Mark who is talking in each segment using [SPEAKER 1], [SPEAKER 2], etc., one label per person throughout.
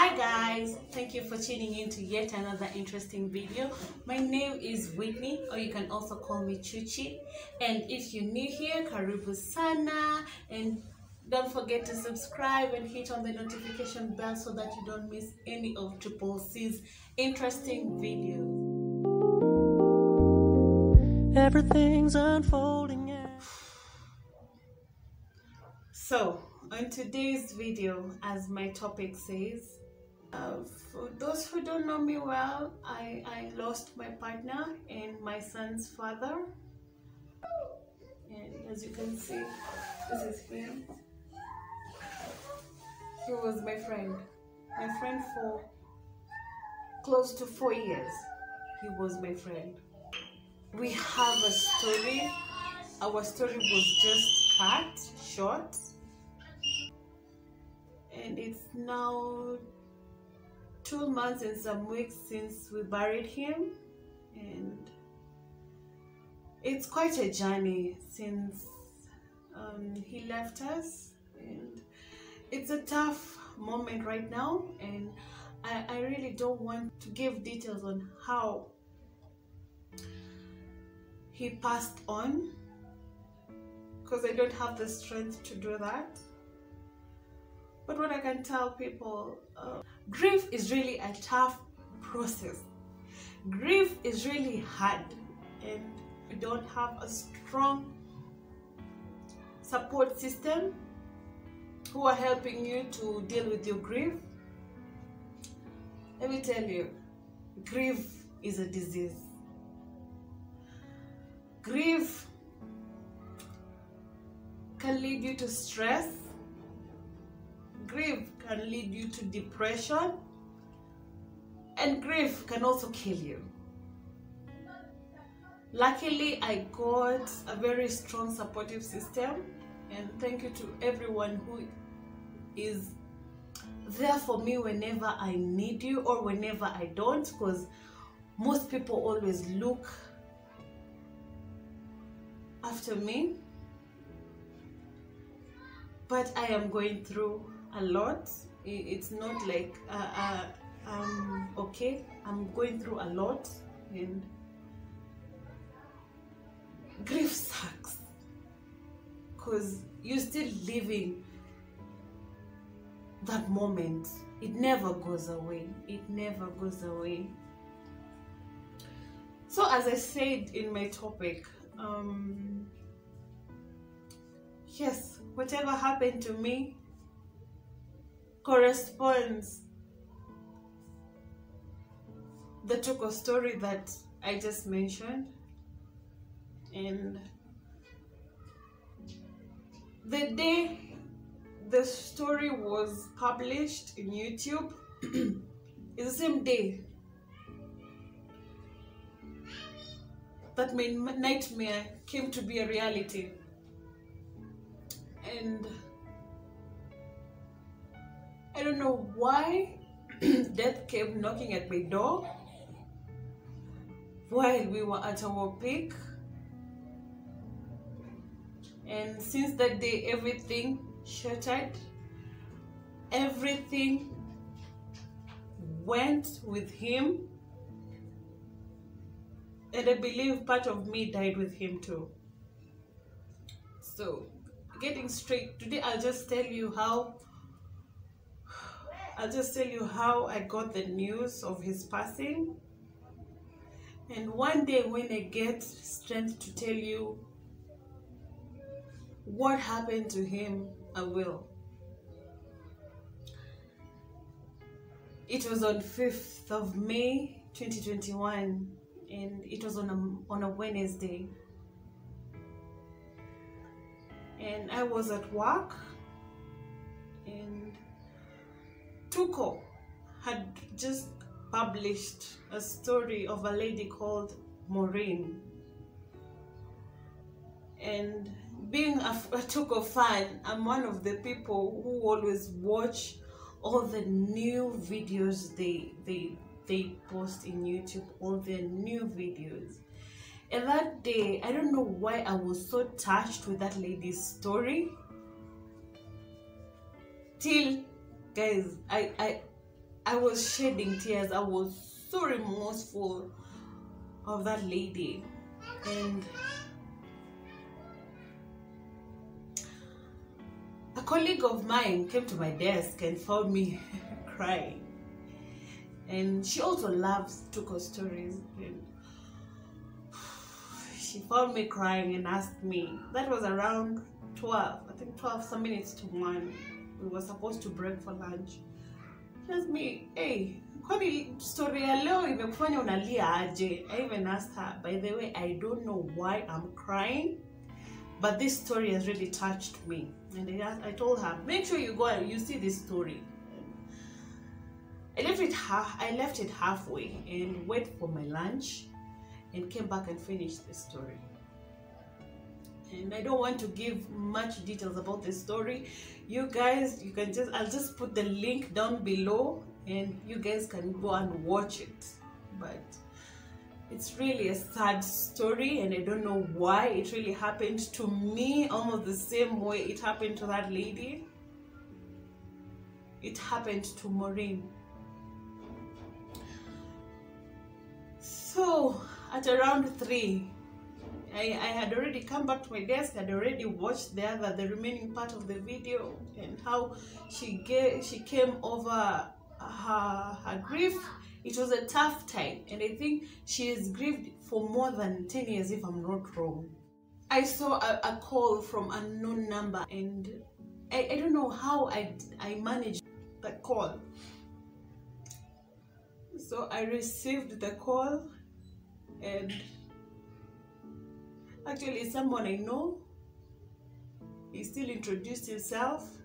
[SPEAKER 1] Hi guys, thank you for tuning in to yet another interesting video. My name is Whitney, or you can also call me Chuchi. And if you're new here, karibu sana, and don't forget to subscribe and hit on the notification bell so that you don't miss any of Triple C's interesting videos.
[SPEAKER 2] Everything's unfolding.
[SPEAKER 1] So, on today's video, as my topic says, for those who don't know me well, I lost my partner and my son's father. And as you can see, this is him. He was my friend for close to 4 years. He was my friend. We have a story. Our story was just cut short. And it's now 2 months and some weeks since we buried him, and it's quite a journey since he left us, and it's a tough moment right now, and I really don't want to give details on how he passed on because I don't have the strength to do that. But what I can tell people, grief is really a tough process. Grief is really hard, and you don't have a strong support system who are helping you to deal with your grief. Let me tell you, grief is a disease. Grief can lead you to stress. Grief can lead you to depression, and grief can also kill you. Luckily, I got a very strong supportive system, and thank you to everyone who is there for me whenever I need you or whenever I don't, because most people always look after me. But I am going through a lot. It's not like okay, I'm going through a lot, and grief sucks because you're still living that moment. It never goes away. It never goes away. So as I said in my topic, yes, whatever happened to me corresponds the Tuko story that I just mentioned. And the day the story was published in YouTube is the same day that my nightmare came to be a reality. And I don't know why death kept knocking at my door while we were at our peak. And since that day, everything shattered. Everything went with him. And I believe part of me died with him too. So, getting straight, today I'll just tell you how I got the news of his passing. And one day when I get strength to tell you what happened to him, I will. It was on 5th of May 2021, and it was on a Wednesday. And I was at work, and Tuko had just published a story of a lady called Maureen. And being a Tuko fan, I'm one of the people who always watch all the new videos they post in YouTube, all their new videos. And that day, I don't know why I was so touched with that lady's story. Till, guys, I was shedding tears. I was so remorseful of that lady. And a colleague of mine came to my desk and found me crying. And she also loves Tuko stories. And she found me crying and asked me, that was around 12, I think 12 some minutes to 1. We were supposed to break for lunch. She asked me, hey, kwani story ya leo imekufanya unalia aje? I even asked her, by the way, I don't know why I'm crying, but this story has really touched me. And I told her, make sure you go and you see this story. I left it halfway and went for my lunch and came back and finished the story. And I don't want to give much details about the story. You guys, I'll just put the link down below and you guys can go and watch it. But it's really a sad story, and I don't know why it really happened to me almost the same way it happened to that lady. It happened to Maureen. So at around 3, I had already come back to my desk. I'd already watched the remaining part of the video and how she came over her grief. It was a tough time, and I think she has grieved for more than 10 years if I'm not wrong. I saw a call from an unknown number, and I don't know how I managed the call. So I received the call, and actually someone I know. He still introduced himself,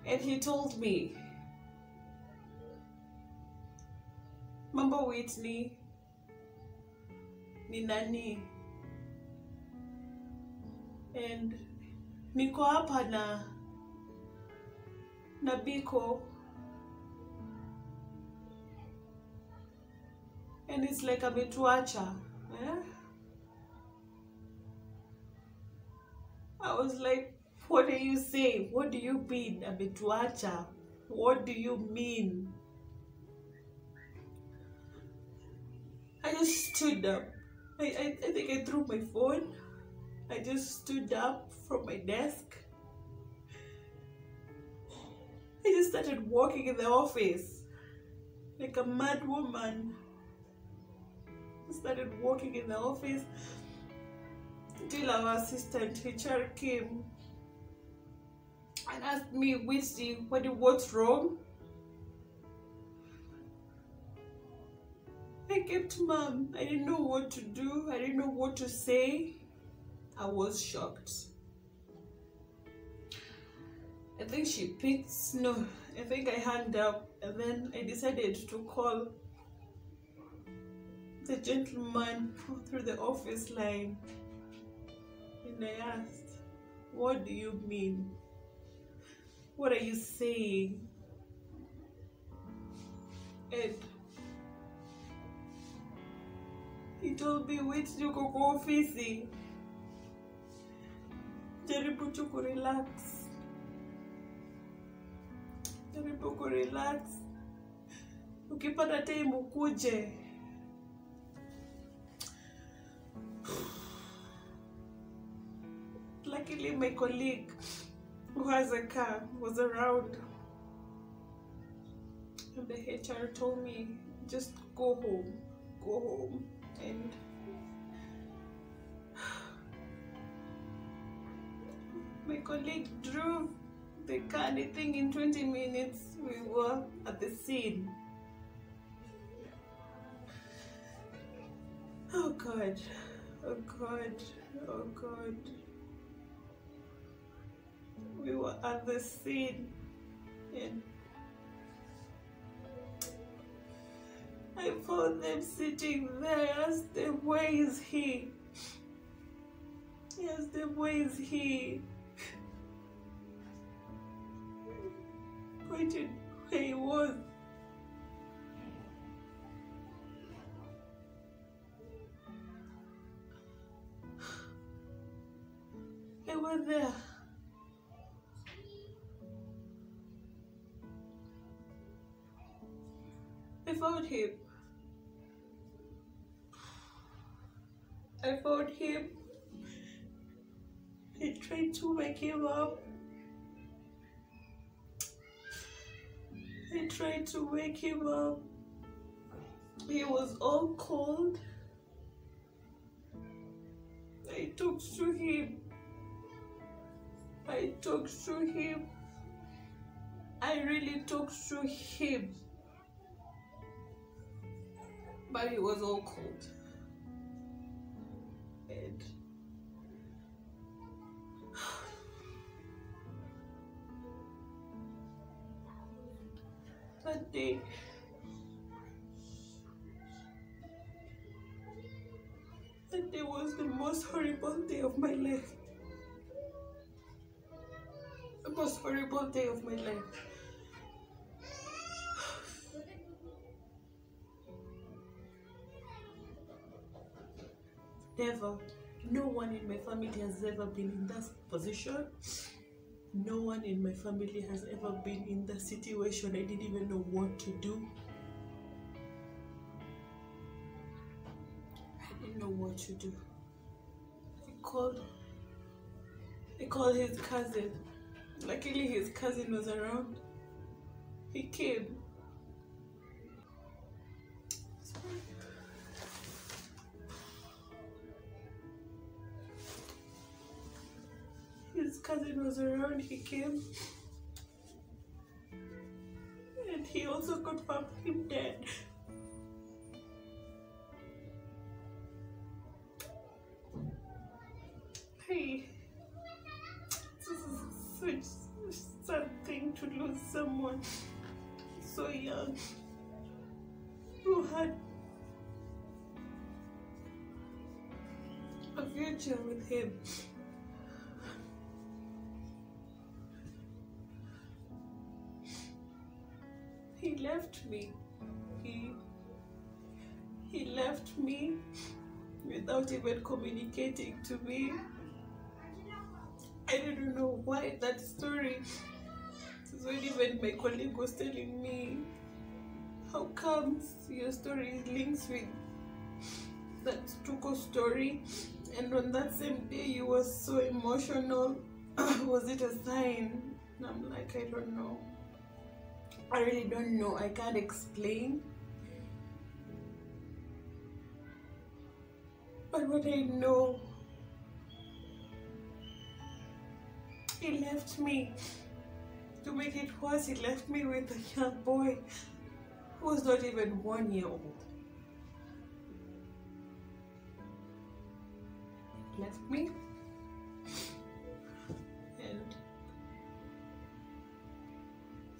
[SPEAKER 1] and he told me, Mambo Whitney, ni nani? And niko hapa na Biko. And it's like ametuacha. I was like, what are you saying? What do you mean, ametuacha? What do you mean? I just stood up. I think I threw my phone. I just stood up from my desk. I just started walking in the office like a mad woman. I started walking in the office until our assistant HR came and asked me, Whitney, what's wrong? I kept mum. I didn't know what to do. I didn't know what to say. I was shocked. I think I think I hung up, and then I decided to call the gentleman through the office line. And I asked, what do you mean? What are you saying? And he told me, wait, Tuko kwa ofisi. Jaribu tu kurelax. Jaribu kurelax. Ukipata time ukuje. Luckily, my colleague who has a car was around. And the HR told me, just go home. Go home. And my colleague drove the car, and I think in 20 minutes we were at the scene. Oh God, oh God, oh God. We were at the scene, and I found them sitting there. I asked them, where is he? I asked them, where is he? Pointed where he was. I went there. I found him. I found him. I tried to wake him up. I tried to wake him up. He was all cold. I talked to him. I talked to him. I really talked to him. But he was all cold. And that day, was the most horrible day of my life. The most horrible day of my life. Never. No one in my family has ever been in that position. No one in my family has ever been in that situation. I didn't even know what to do. I didn't know what to do. I called his cousin. Luckily his cousin was around. He came. His cousin was around, he came. And he also confirmed him dead. Hey, this is such sad thing to lose someone so young who had a future with him. He left me. He left me without even communicating to me. I didn't know why that story. This is when even my colleague was telling me, how comes your story links with that Tuko story, and on that same day you were so emotional. Was it a sign? And I'm like, I don't know. I really don't know. I can't explain. But what I know, he left me. To make it worse, he left me with a young boy who was not even 1 year old. He left me. And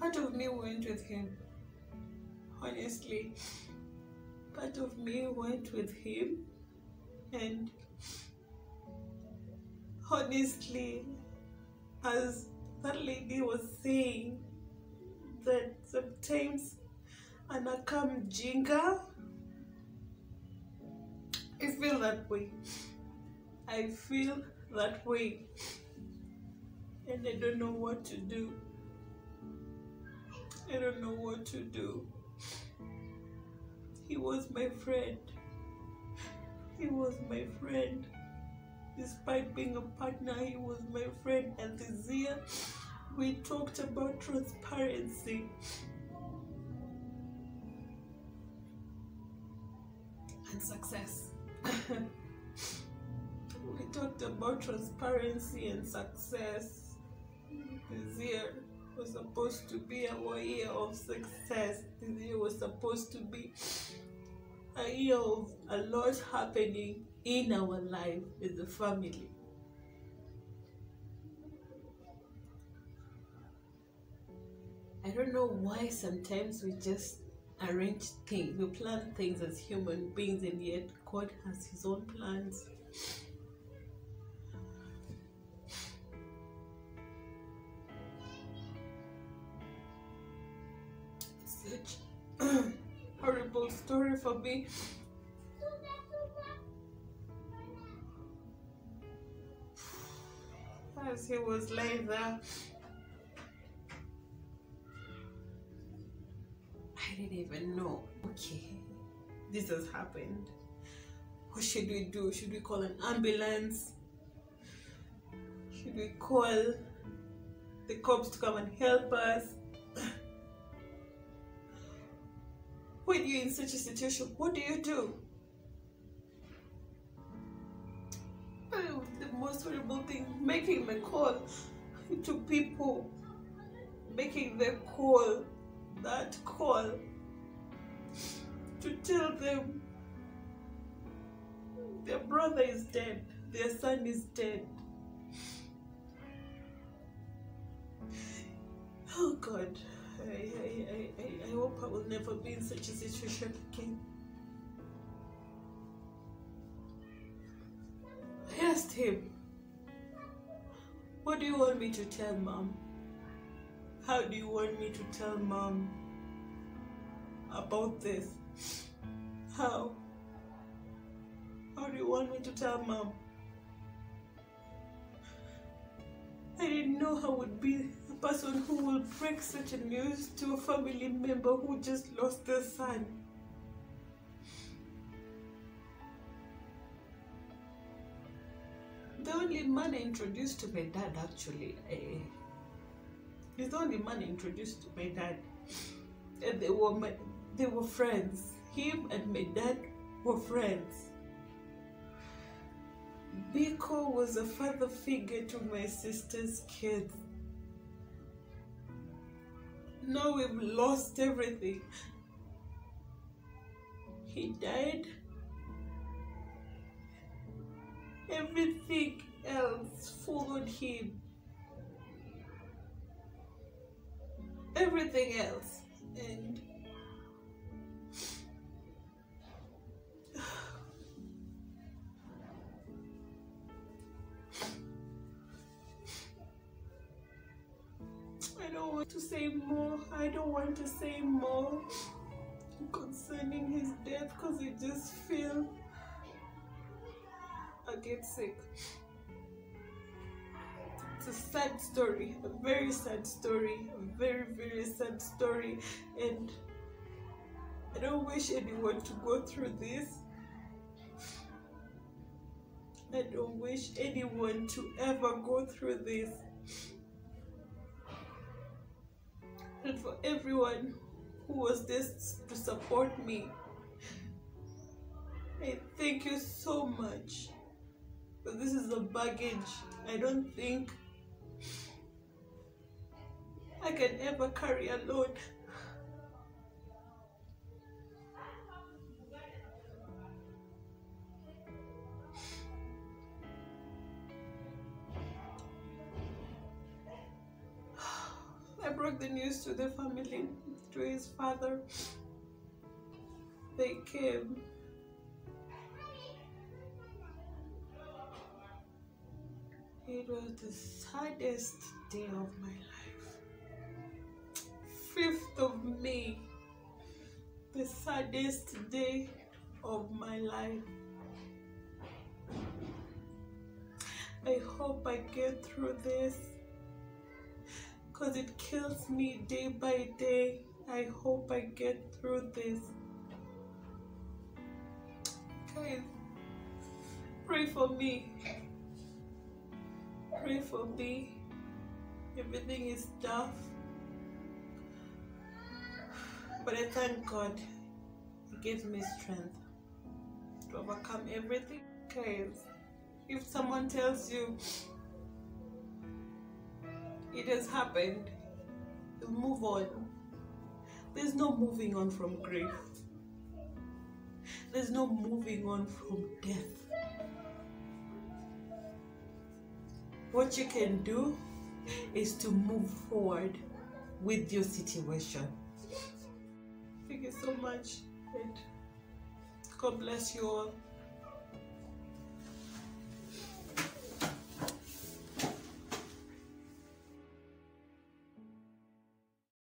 [SPEAKER 1] part of me went with him. Honestly, part of me went with him. And honestly, as that lady was saying, that sometimes anakam jinga, I feel that way. I feel that way. And I don't know what to do. I don't know what to do. He was my friend. He was my friend. Despite being a partner, he was my friend. And this year, we talked about transparency. And success. We talked about transparency and success. This year was supposed to be our year of success. This year was supposed to be a year of a lot happening in our life as a family. I don't know why sometimes we just arrange things, we plan things as human beings, and yet God has his own plans. Such a horrible story for me. As he was lying there, I I didn't even know. Okay, this has happened. What should we do? Should we call an ambulance? Should we call the cops to come and help us? When you're in such a situation, what do you do? The most horrible thing, making the call to people, making the call, that call, to tell them their brother is dead, their son is dead. Oh God, I hope I will never be in such a situation again. I asked him, what do you want me to tell Mom? How do you want me to tell Mom about this? How? How do you want me to tell Mom? I didn't know how would be a person who will break such a news to a family member who just lost their son. The only man I introduced to my dad, actually, he's the only man I introduced to my dad, and they were friends. Him and my dad were friends. Biko was a father figure to my sister's kids. Now we've lost everything. He died. Everything else followed him. Everything else. And I don't want to say more. I don't want to say more concerning his death, because I just feel I get sick. It's a sad story, a very sad story, a very, very sad story, and I don't wish anyone to go through this. I don't wish anyone to ever go through this. And for everyone who was there to support me, I thank you so much. But this is a baggage I don't think I can ever carry alone. I broke the news to the family, to his father. They came. It was the saddest day of my life. 5th of May, the saddest day of my life. I hope I get through this, because it kills me day by day. I hope I get through this. Guys, pray for me. Pray for me. Everything is tough, but I thank God. He gives me strength to overcome everything. Guys, if someone tells you it has happened, move on. There's no moving on from grief. There's no moving on from death. What you can do is to move forward with your situation. Thank you so much, and God bless you all.